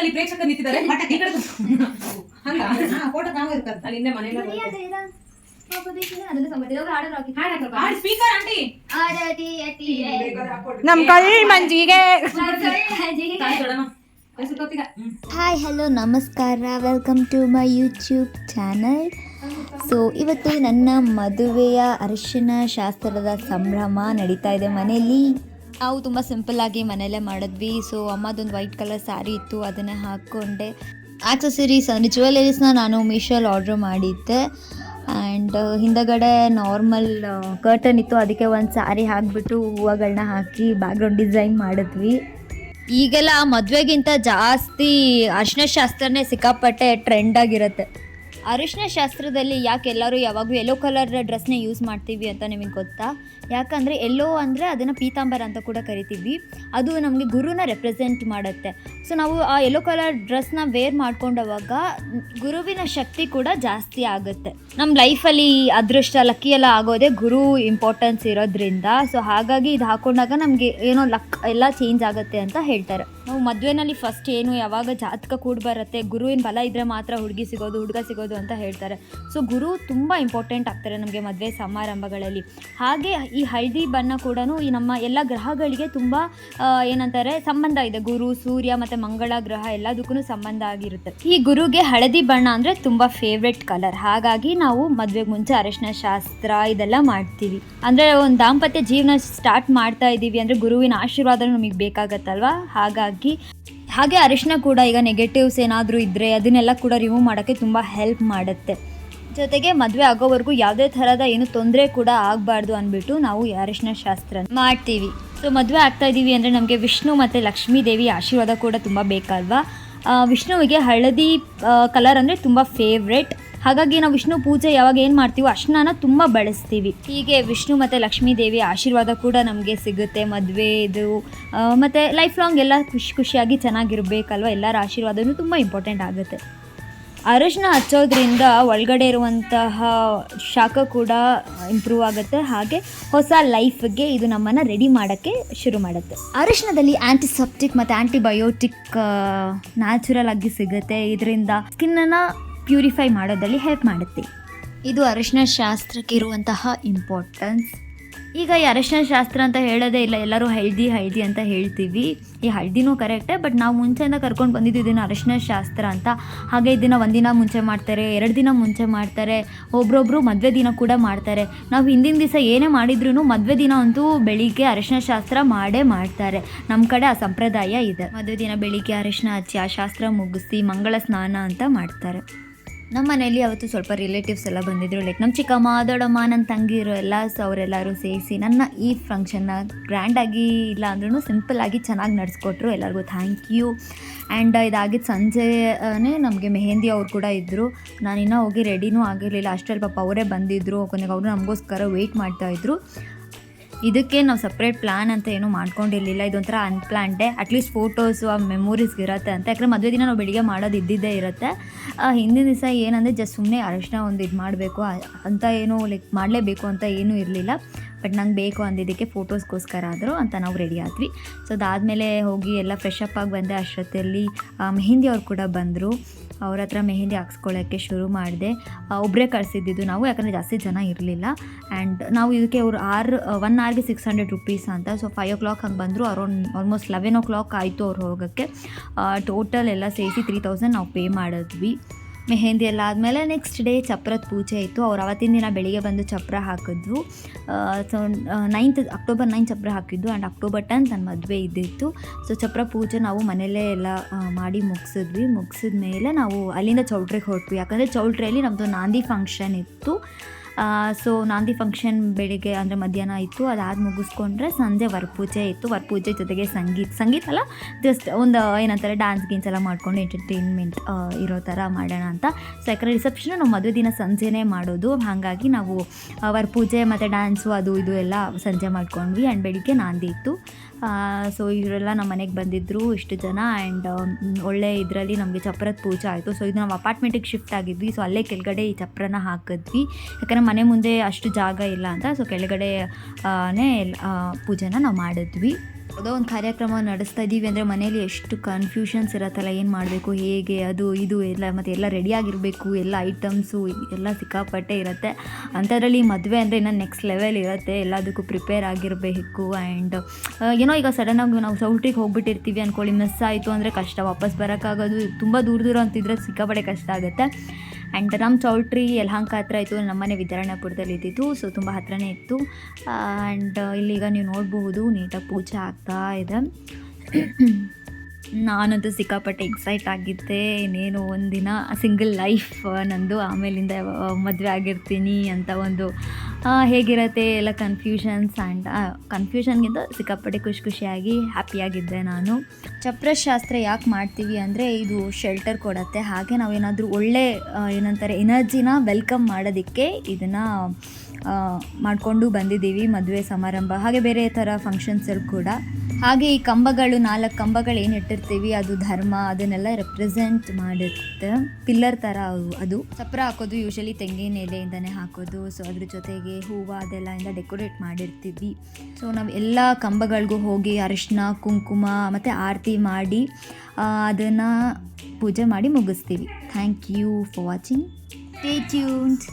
ಅಲ್ಲಿ ಪ್ರೇಕ್ಷಕರು ನಿಂತಿದ್ದಾರೆ ಅಲ್ಲಿ ಮನೆಯಲ್ಲ ನಮ್ ಕಳ್ಳ ಮಂಜಿಗೆ ಹಾಯ್ ಹಲೋ ನಮಸ್ಕಾರ, welcome to my YouTube channel. So ಇವತ್ತು ನನ್ನ ಮದುವೆಯ ಅರಿಶಿನ ಶಾಸ್ತ್ರದ ಸಂಭ್ರಮ ನಡೀತಾ ಇದೆ ಮನೆಯಲ್ಲಿ. ನಾವು ತುಂಬ ಸಿಂಪಲ್ಲಾಗಿ ಮನೆಯಲ್ಲೇ ಮಾಡಿದ್ವಿ. ಸೊ ಅಮ್ಮದೊಂದು ವೈಟ್ ಕಲರ್ ಸ್ಯಾರಿ ಇತ್ತು, ಅದನ್ನೇ ಹಾಕ್ಕೊಂಡೆ. ಆಕ್ಸೆಸರೀಸ್ ಅಂದರೆ ಜ್ಯುವೆಲರೀಸ್ನ ನಾನು ಮೀಶೋಲ್ಲಿ ಆರ್ಡ್ರ್ ಮಾಡಿದ್ದೆ. ಆ್ಯಂಡ್ ಹಿಂದಗಡೆ ನಾರ್ಮಲ್ ಕರ್ಟನ್ ಇತ್ತು, ಅದಕ್ಕೆ ಒಂದು ಸ್ಯಾರಿ ಹಾಕಿಬಿಟ್ಟು ಹೂವುಗಳನ್ನ ಹಾಕಿ ಬ್ಯಾಕ್ಗ್ರೌಂಡ್ ಡಿಸೈನ್ ಮಾಡಿದ್ವಿ. ಈಗೆಲ್ಲ ಮದುವೆಗಿಂತ ಜಾಸ್ತಿ ಅರಿಶಿನ ಶಾಸ್ತ್ರನೇ ಸಿಕ್ಕಾಪಟ್ಟೆ ಟ್ರೆಂಡ್ ಆಗಿರುತ್ತೆ. ಅರಿಶಿನ ಶಾಸ್ತ್ರದಲ್ಲಿ ಯಾಕೆ ಎಲ್ಲರೂ ಯಾವಾಗಲೂ ಯೆಲ್ಲೋ ಕಲರ್ ಡ್ರೆಸ್ನೇ ಯೂಸ್ ಮಾಡ್ತೀವಿ ಅಂತ ನಿಮಗೆ ಗೊತ್ತಾ? ಯಾಕಂದರೆ ಯೆಲ್ಲೋ ಅಂದರೆ ಅದನ್ನು ಪೀತಾಂಬರ ಅಂತ ಕೂಡ ಕರಿತೀವಿ. ಅದು ನಮಗೆ ಗುರುನ ರೆಪ್ರೆಸೆಂಟ್ ಮಾಡುತ್ತೆ. ಸೊ ನಾವು ಆ ಯೆಲ್ಲೋ ಕಲರ್ ಡ್ರೆಸ್ನ ವೇರ್ ಮಾಡ್ಕೊಂಡವಾಗ ಗುರುವಿನ ಶಕ್ತಿ ಕೂಡ ಜಾಸ್ತಿ ಆಗುತ್ತೆ. ನಮ್ಮ ಲೈಫಲ್ಲಿ ಅದೃಷ್ಟ ಲಕ್ಕಿ ಎಲ್ಲ ಆಗೋದೇ ಗುರು ಇಂಪಾರ್ಟೆನ್ಸ್ ಇರೋದ್ರಿಂದ. ಸೊ ಹಾಗಾಗಿ ಇದು ಹಾಕೊಂಡಾಗ ನಮಗೆ ಏನೋ ಲಕ್ ಎಲ್ಲ ಚೇಂಜ್ ಆಗುತ್ತೆ ಅಂತ ಹೇಳ್ತಾರೆ. ನಾವು ಮದುವೆನಲ್ಲಿ ಫಸ್ಟ್ ಏನು ಯಾವಾಗ ಜಾತಕ ಕೂಡ ಬರುತ್ತೆ, ಗುರುವಿನ ಬಲ ಇದ್ದರೆ ಮಾತ್ರ ಹುಡುಗಿ ಸಿಗೋದು, ಹುಡುಗ ಸಿಗೋದು ಅಂತ ಹೇಳ್ತಾರೆ. ಸೊ ಗುರು ತುಂಬ ಇಂಪಾರ್ಟೆಂಟ್ ಆಗ್ತಾರೆ ನಮಗೆ ಮದುವೆ ಸಮಾರಂಭಗಳಲ್ಲಿ. ಹಾಗೆ ಈ ಹಳದಿ ಬಣ್ಣ ಕೂಡ ಈ ನಮ್ಮ ಎಲ್ಲ ಗ್ರಹಗಳಿಗೆ ತುಂಬ ಏನಂತಾರೆ ಸಂಬಂಧ ಇದೆ. ಗುರು, ಸೂರ್ಯ ಮತ್ತು ಮಂಗಳ ಗ್ರಹ ಎಲ್ಲದಕ್ಕೂ ಸಂಬಂಧ ಆಗಿರುತ್ತೆ. ಈ ಗುರುಗೆ ಹಳದಿ ಬಣ್ಣ ಅಂದರೆ ತುಂಬ ಫೇವ್ರೆಟ್ ಕಲರ್. ಹಾಗಾಗಿ ನಾವು ಮದುವೆಗೆ ಮುಂಚೆ ಅರಿಶಿನ ಶಾಸ್ತ್ರ ಇದೆಲ್ಲ ಮಾಡ್ತೀವಿ. ಅಂದರೆ ಒಂದು ದಾಂಪತ್ಯ ಜೀವನ ಸ್ಟಾರ್ಟ್ ಮಾಡ್ತಾ ಇದ್ದೀವಿ ಅಂದರೆ ಗುರುವಿನ ಆಶೀರ್ವಾದ ನಮಗೆ ಬೇಕಾಗತ್ತಲ್ವ. ಹಾಗೆ ಅರಿಶಿನ ಕೂಡ ಈಗ ನೆಗೆಟಿವ್ಸ್ ಏನಾದರೂ ಇದ್ದರೆ ಅದನ್ನೆಲ್ಲ ಕೂಡ ರಿಮೂವ್ ಮಾಡೋಕ್ಕೆ ತುಂಬ ಹೆಲ್ಪ್ ಮಾಡುತ್ತೆ. ಜೊತೆಗೆ ಮದುವೆ ಆಗೋವರೆಗೂ ಯಾವುದೇ ಥರದ ಏನು ತೊಂದರೆ ಕೂಡ ಆಗಬಾರ್ದು ಅಂದ್ಬಿಟ್ಟು ನಾವು ಅರಿಶಿನ ಶಾಸ್ತ್ರ ಮಾಡ್ತೀವಿ. ಸೊ ಮದುವೆ ಆಗ್ತಾ ಇದ್ದೀವಿ ಅಂದರೆ ನಮಗೆ ವಿಷ್ಣು ಮತ್ತು ಲಕ್ಷ್ಮೀ ದೇವಿ ಆಶೀರ್ವಾದ ಕೂಡ ತುಂಬ ಬೇಕಲ್ವಾ. ವಿಷ್ಣುವಿಗೆ ಹಳದಿ ಕಲರ್ ಅಂದರೆ ತುಂಬ ಫೇವ್ರೆಟ್. ಹಾಗಾಗಿ ನಾವು ವಿಷ್ಣು ಪೂಜೆ ಯಾವಾಗ ಏನು ಮಾಡ್ತೀವೋ ಅರ್ಶಿನ ತುಂಬ ಬಳಸ್ತೀವಿ. ಹೀಗೆ ವಿಷ್ಣು ಮತ್ತು ಲಕ್ಷ್ಮೀ ದೇವಿ ಆಶೀರ್ವಾದ ಕೂಡ ನಮಗೆ ಸಿಗುತ್ತೆ ಮದುವೆ ಇದು. ಮತ್ತು ಲೈಫ್ ಲಾಂಗ್ ಎಲ್ಲ ಖುಷಿಯಾಗಿ ಚೆನ್ನಾಗಿರಬೇಕಲ್ವ. ಎಲ್ಲರ ಆಶೀರ್ವಾದವೂ ತುಂಬ ಇಂಪಾರ್ಟೆಂಟ್ ಆಗುತ್ತೆ. ಅರಿಶಿನ ಹಚ್ಚೋದ್ರಿಂದ ಒಳಗಡೆ ಇರುವಂತಹ ಶಾಖ ಕೂಡ ಇಂಪ್ರೂವ್ ಆಗುತ್ತೆ. ಹಾಗೆ ಹೊಸ ಲೈಫ್ಗೆ ಇದು ನಮ್ಮನ್ನು ರೆಡಿ ಮಾಡೋಕ್ಕೆ ಶುರು ಮಾಡುತ್ತೆ. ಅರಿಶಿನದಲ್ಲಿ ಆ್ಯಂಟಿಸೆಪ್ಟಿಕ್ ಮತ್ತು ಆ್ಯಂಟಿಬಯೋಟಿಕ್ ನ್ಯಾಚುರಲ್ ಆಗಿ ಸಿಗುತ್ತೆ. ಇದರಿಂದ ಸ್ಕಿನ್ನನ್ನು ಪ್ಯೂರಿಫೈ ಮಾಡೋದ್ರಲ್ಲಿ ಹೆಲ್ಪ್ ಮಾಡುತ್ತೆ. ಇದು ಅರಿಶಿನ ಶಾಸ್ತ್ರಕ್ಕೆ ಇರುವಂತಹ ಇಂಪಾರ್ಟೆನ್ಸ್. ಈಗ ಈ ಅರಿಶಿನ ಶಾಸ್ತ್ರ ಅಂತ ಹೇಳೋದೇ ಇಲ್ಲ, ಎಲ್ಲರೂ ಹಳದಿ ಅಂತ ಹೇಳ್ತೀವಿ. ಈ ಹಳದಿನೂ ಕರೆಕ್ಟೇ, ಬಟ್ ನಾವು ಮುಂಚೆಯಿಂದ ಕರ್ಕೊಂಡು ಬಂದಿದ್ದು ಇದನ್ನು ಅರಿಶಿನ ಶಾಸ್ತ್ರ ಅಂತ. ಹಾಗೆ ಇದನ್ನು ಒಂದಿನ ಮುಂಚೆ ಮಾಡ್ತಾರೆ, 2 ದಿನ ಮುಂಚೆ ಮಾಡ್ತಾರೆ, ಒಬ್ರೊಬ್ರು ಮದುವೆ ದಿನ ಕೂಡ ಮಾಡ್ತಾರೆ. ನಾವು ಹಿಂದಿನ ದಿವಸ ಏನೇ ಮಾಡಿದ್ರೂ ಮದುವೆ ದಿನ ಅಂತೂ ಬೆಳಿಗ್ಗೆ ಅರಿಶಿನ ಶಾಸ್ತ್ರ ಮಾಡೇ ಮಾಡ್ತಾರೆ. ನಮ್ಮ ಕಡೆ ಆ ಸಂಪ್ರದಾಯ ಇದೆ. ಮದುವೆ ದಿನ ಬೆಳಿಗ್ಗೆ ಅರಿಶಿನ ಹಚ್ಚಿ ಆ ಶಾಸ್ತ್ರ ಮುಗಿಸಿ ಮಂಗಳ ಸ್ನಾನ ಅಂತ ಮಾಡ್ತಾರೆ. ನಮ್ಮ ಮನೆಯಲ್ಲಿ ಅವತ್ತು ಸ್ವಲ್ಪ ರಿಲೇಟಿವ್ಸ್ ಎಲ್ಲ ಬಂದಿದ್ದರು. ಲೈಕ್ ನಮ್ಮ ಚಿಕ್ಕಮ್ಮ, ದೊಡ್ಡಮ್ಮ, ನನ್ನ ತಂಗಿರು ಎಲ್ಲ. ಸೊ ಅವರೆಲ್ಲರೂ ಸೇರಿಸಿ ನನ್ನ ಈ ಫಂಕ್ಷನ್ನ ಗ್ರ್ಯಾಂಡಾಗಿ ಇಲ್ಲ ಅಂದ್ರೂ ಸಿಂಪಲ್ಲಾಗಿ ಚೆನ್ನಾಗಿ ನಡೆಸ್ಕೊಟ್ರು. ಎಲ್ಲರಿಗೂ ಥ್ಯಾಂಕ್ ಯು. ಆ್ಯಂಡ್ ಇದಾಗಿದ್ದು ಸಂಜೆನೇ ನಮಗೆ ಮೆಹಂದಿ ಅವ್ರು ಕೂಡ ಇದ್ದರು. ನಾನಿನ್ನೂ ಹೋಗಿ ರೆಡಿನೂ ಆಗಿರಲಿಲ್ಲ. ಅಷ್ಟರಲ್ಲಿ ಪಾಪ ಅವರೇ ಬಂದಿದ್ದರು. ಕೊನೆಗೆ ಅವರು ನಮಗೋಸ್ಕರ ವೆಯ್ಟ್ ಮಾಡ್ತಾಯಿದ್ರು. ಇದಕ್ಕೆ ನಾವು ಸಪ್ರೇಟ್ ಪ್ಲ್ಯಾನ್ ಅಂತ ಏನೂ ಮಾಡ್ಕೊಂಡಿರಲಿಲ್ಲ. ಇದೊಂಥರ ಅನ್ಪ್ಲ್ಯಾನ್ಡೇ. ಅಟ್ಲೀಸ್ಟ್ ಫೋಟೋಸು ಆ ಮೆಮೊರೀಸ್ಗೆ ಇರುತ್ತೆ ಅಂತ. ಯಾಕಂದರೆ ಮದುವೆ ದಿನ ನಾವು ಬೆಳಿಗ್ಗೆ ಮಾಡೋದು ಇದ್ದಿದ್ದೇ ಇರುತ್ತೆ. ಹಿಂದಿನ ದಿವಸ ಏನಂದರೆ ಜಸ್ಟ್ ಸುಮ್ಮನೆ ಅರಿಶಿನ ಒಂದು ಇದು ಮಾಡಬೇಕು ಅಂತ ಏನೂ ಲೈಕ್ ಮಾಡಲೇಬೇಕು ಅಂತ ಏನೂ ಇರಲಿಲ್ಲ. ಬಟ್ ನಂಗೆ ಬೇಕು ಅಂದಿದ್ದಕ್ಕೆ ಫೋಟೋಸ್ಗೋಸ್ಕರ ಆದರೂ ಅಂತ ನಾವು ರೆಡಿ ಆದ್ವಿ. ಸೊ ಅದಾದಮೇಲೆ ಹೋಗಿ ಎಲ್ಲ ಫ್ರೆಶ್ ಅಪ್ ಆಗಿ ಬಂದೆ. ಅಷ್ಟೊತ್ತಲ್ಲಿ ಮೆಹಂದಿ ಅವ್ರು ಕೂಡ ಬಂದರು. ಅವ್ರ ಹತ್ರ ಮೆಹಂದಿ ಹಾಕ್ಸ್ಕೊಳ್ಳೋಕ್ಕೆ ಶುರು ಮಾಡಿದೆ. ಒಬ್ಬರೇ ಕಳಿಸಿದ್ದು ನಾವು, ಯಾಕಂದರೆ ಜಾಸ್ತಿ ಜನ ಇರಲಿಲ್ಲ. ಆ್ಯಂಡ್ ನಾವು ಇದಕ್ಕೆ ಅವರು 1 hourಗೆ 600 rupees ಅಂತ. ಸೊ 5 o'clock ಹಂಗೆ ಬಂದರು. ಅರೌಂಡ್ ಆಲ್ಮೋಸ್ಟ್ 11 o'clock ಆಯಿತು ಅವ್ರು ಹೋಗೋಕ್ಕೆ. ಟೋಟಲ್ ಎಲ್ಲ ಸೇರಿಸಿ 3000 ನಾವು ಪೇ ಮಾಡಿದ್ವಿ. ಮೆಹಂದಿ ಎಲ್ಲ ಆದಮೇಲೆ ನೆಕ್ಸ್ಟ್ ಡೇ ಚಪ್ರದ ಪೂಜೆ ಇತ್ತು. ಅವ್ರು ಅವತ್ತಿನ ದಿನ ಬೆಳಿಗ್ಗೆ ಬಂದು ಚಪ್ರ ಹಾಕಿದ್ವು. ಸೊ ಅಕ್ಟೋಬರ್ 9 ಚಪ್ರ ಹಾಕಿದ್ದು. ಆ್ಯಂಡ್ ಅಕ್ಟೋಬರ್ 10 ನನ್ನ ಮದುವೆ ಇದ್ದಿತ್ತು. ಸೊ ಚಪ್ರ ಪೂಜೆ ನಾವು ಮನೆಯಲ್ಲೇ ಎಲ್ಲ ಮಾಡಿ ಮುಗಿಸಿದ್ವಿ. ಮುಗಿಸಿದ ಮೇಲೆ ನಾವು ಅಲ್ಲಿಂದ ಚೌಲ್ಟ್ರಿಗೆ ಹೊರಟ್ವಿ. ಯಾಕಂದರೆ ಚೌಲ್ಟ್ರಿಯಲ್ಲಿ ನಮ್ಮದು ನಾಂದಿ ಫಂಕ್ಷನ್ ಇತ್ತು. ಸೊ ನಾಂದಿ ಫಂಕ್ಷನ್ ಬೆಳಿಗ್ಗೆ ಅಂದರೆ ಮಧ್ಯಾಹ್ನ ಇತ್ತು. ಅದಾದ ಮುಗಿಸ್ಕೊಂಡ್ರೆ ಸಂಜೆ ವರಪೂಜೆ ಇತ್ತು. ವರಪೂಜೆ ಜೊತೆಗೆ ಸಂಗೀತ ಅಲ್ಲ, ಜಸ್ಟ್ ಒಂದು ಏನಂತಾರೆ ಡ್ಯಾನ್ಸ್ ಗೀನ್ಸ್ ಎಲ್ಲ ಮಾಡ್ಕೊಂಡು ಎಂಟರ್ಟೈನ್ಮೆಂಟ್ ಇರೋ ಥರ ಮಾಡೋಣ ಅಂತ. ಸೊ ಯಾಕಂದರೆ ರಿಸೆಪ್ಷನ್ ನಾವು ಮದುವೆ ದಿನ ಸಂಜೆನೇ ಮಾಡೋದು. ಹಾಗಾಗಿ ನಾವು ವರಪೂಜೆ ಮತ್ತು ಡ್ಯಾನ್ಸು ಅದು ಇದು ಎಲ್ಲ ಸಂಜೆ ಮಾಡ್ಕೊಂಡ್ವಿ. ಆ್ಯಂಡ್ ಬೆಳಿಗ್ಗೆ ನಾಂದಿ ಇತ್ತು. ಸೊ ಇವರೆಲ್ಲ ನಮ್ಮ ಮನೆಗೆ ಬಂದಿದ್ದರು ಇಷ್ಟು ಜನ. ಆ್ಯಂಡ್ ಒಳ್ಳೆ ಇದರಲ್ಲಿ ನಮಗೆ ಚಪ್ರದ ಪೂಜೆ ಆಯಿತು. ಸೊ ಇದು ನಾವು ಅಪಾರ್ಟ್ಮೆಂಟಿಗೆ ಶಿಫ್ಟ್ ಆಗಿದ್ವಿ. ಸೊ ಅಲ್ಲೇ ಕೆಳಗಡೆ ಈ ಚಪ್ರನ ಹಾಕಿದ್ವಿ. ಯಾಕಂದರೆ ಮನೆ ಮುಂದೆ ಅಷ್ಟು ಜಾಗ ಇಲ್ಲ ಅಂತ. ಸೊ ಕೆಳಗಡೆ ಪೂಜೆನ ನಾವು ಮಾಡಿದ್ವಿ. ಯಾವುದೋ ಒಂದು ಕಾರ್ಯಕ್ರಮ ನಡೆಸ್ತಾ ಇದ್ದೀವಿ ಅಂದರೆ ಮನೇಲಿ ಎಷ್ಟು ಕನ್ಫ್ಯೂಷನ್ಸ್ ಇರುತ್ತಲ್ಲ, ಏನು ಮಾಡಬೇಕು, ಹೇಗೆ, ಅದು ಇದು ಎಲ್ಲ, ಮತ್ತು ಎಲ್ಲ ರೆಡಿಯಾಗಿರಬೇಕು, ಎಲ್ಲ ಐಟಮ್ಸು ಎಲ್ಲ ಸಿಕ್ಕಾಪಟ್ಟೆ ಇರುತ್ತೆ. ಅಂಥದ್ರಲ್ಲಿ ಮದುವೆ ಅಂದರೆ ಇನ್ನೂ ನೆಕ್ಸ್ಟ್ ಲೆವೆಲ್ ಇರುತ್ತೆ, ಎಲ್ಲದಕ್ಕೂ ಪ್ರಿಪೇರ್ ಆಗಿರಬೇಕು. ಆ್ಯಂಡ್ ಏನೋ ಈಗ ಸಡನ್ನಾಗಿ ನಾವು ಸೌಟ್ರಿಗೆ ಹೋಗ್ಬಿಟ್ಟಿರ್ತೀವಿ ಅಂದ್ಕೊಳ್ಳಿ, ಮಿಸ್ ಆಯಿತು ಅಂದರೆ ಕಷ್ಟ, ವಾಪಸ್ ಬರೋಕ್ಕಾಗೋದು. ತುಂಬ ದೂರ ಅಂತಿದ್ರೆ ಸಿಕ್ಕಾಪಟ್ಟೆ ಕಷ್ಟ ಆಗುತ್ತೆ. ಆ್ಯಂಡ್ ನಮ್ಮ ಚೌಲ್ಟ್ರಿ ಯಲಹಂಕ ಹತ್ರ ಇತ್ತು, ನಮ್ಮನೆ ವಿದ್ಯಾರಣ್ಯಪುರದಲ್ಲಿ ಇದ್ದಿತ್ತು, ಸೊ ತುಂಬ ಹತ್ರನೇ ಇತ್ತು. ಆ್ಯಂಡ್ ಇಲ್ಲೀಗ ನೀವು ನೋಡಬಹುದು ನೀಟಾಗಿ ಪೂಜೆ ಆಗ್ತಾ ಇದೆ. ನಾನಂತೂ ಸಿಕ್ಕಾಪಟ್ಟೆ ಎಕ್ಸೈಟ್ ಆಗಿದ್ದೆ. ಇನ್ನೇನು ಒಂದಿನ ಸಿಂಗಲ್ ಲೈಫ್ ನಂದು, ಆಮೇಲಿಂದ ಮದುವೆ ಆಗಿರ್ತೀನಿ ಅಂತ ಒಂದು ಹೇಗಿರುತ್ತೆ ಎಲ್ಲ ಕನ್ಫ್ಯೂಷನ್ಸ್. ಆ್ಯಂಡ್ ಕನ್ಫ್ಯೂಷನ್ಗಿಂತ ಸಿಕ್ಕಾಪಟ್ಟೆ ಖುಷಿಯಾಗಿ ಹ್ಯಾಪಿಯಾಗಿದ್ದೆ ನಾನು. ಚಪ್ರಶಾಸ್ತ್ರ ಯಾಕೆ ಮಾಡ್ತೀವಿ ಅಂದರೆ ಇದು ಶೆಲ್ಟರ್ ಕೊಡುತ್ತೆ, ಹಾಗೆ ನಾವೇನಾದರೂ ಒಳ್ಳೆ ಏನಂತಾರೆ ಎನರ್ಜಿನ ವೆಲ್ಕಮ್ ಮಾಡೋದಕ್ಕೆ ಇದನ್ನು ಮಾಡಿಕೊಂಡು ಬಂದಿದ್ದೀವಿ ಮದುವೆ ಸಮಾರಂಭ, ಹಾಗೆ ಬೇರೆ ಥರ ಫಂಕ್ಷನ್ಸಲ್ಲಿ ಕೂಡ. ಹಾಗೆ ಈ ಕಂಬಗಳು 4 ಕಂಬಗಳು ಏನು ಇಟ್ಟಿರ್ತೀವಿ ಅದು ಧರ್ಮ, ಅದನ್ನೆಲ್ಲ ರೆಪ್ರೆಸೆಂಟ್ ಮಾಡುತ್ತೆ. ಪಿಲ್ಲರ್ ಥರ ಅದು. ಚಪ್ರ ಹಾಕೋದು ಯೂಶಲಿ ತೆಂಗಿನ ಎಲೆಯಿಂದನೇ ಹಾಕೋದು. ಸೊ ಅದ್ರ ಜೊತೆಗೆ ಹೂವು ಅದೆಲ್ಲ ಇಂದ ಡೆಕೋರೇಟ್ ಮಾಡಿರ್ತೀವಿ. ಸೊ ನಾವು ಎಲ್ಲ ಕಂಬಗಳಿಗೂ ಹೋಗಿ ಅರಿಶಿನ ಕುಂಕುಮ ಮತ್ತು ಆರತಿ ಮಾಡಿ ಅದನ್ನು ಪೂಜೆ ಮಾಡಿ ಮುಗಿಸ್ತೀವಿ. Thank you for watching. Stay tuned.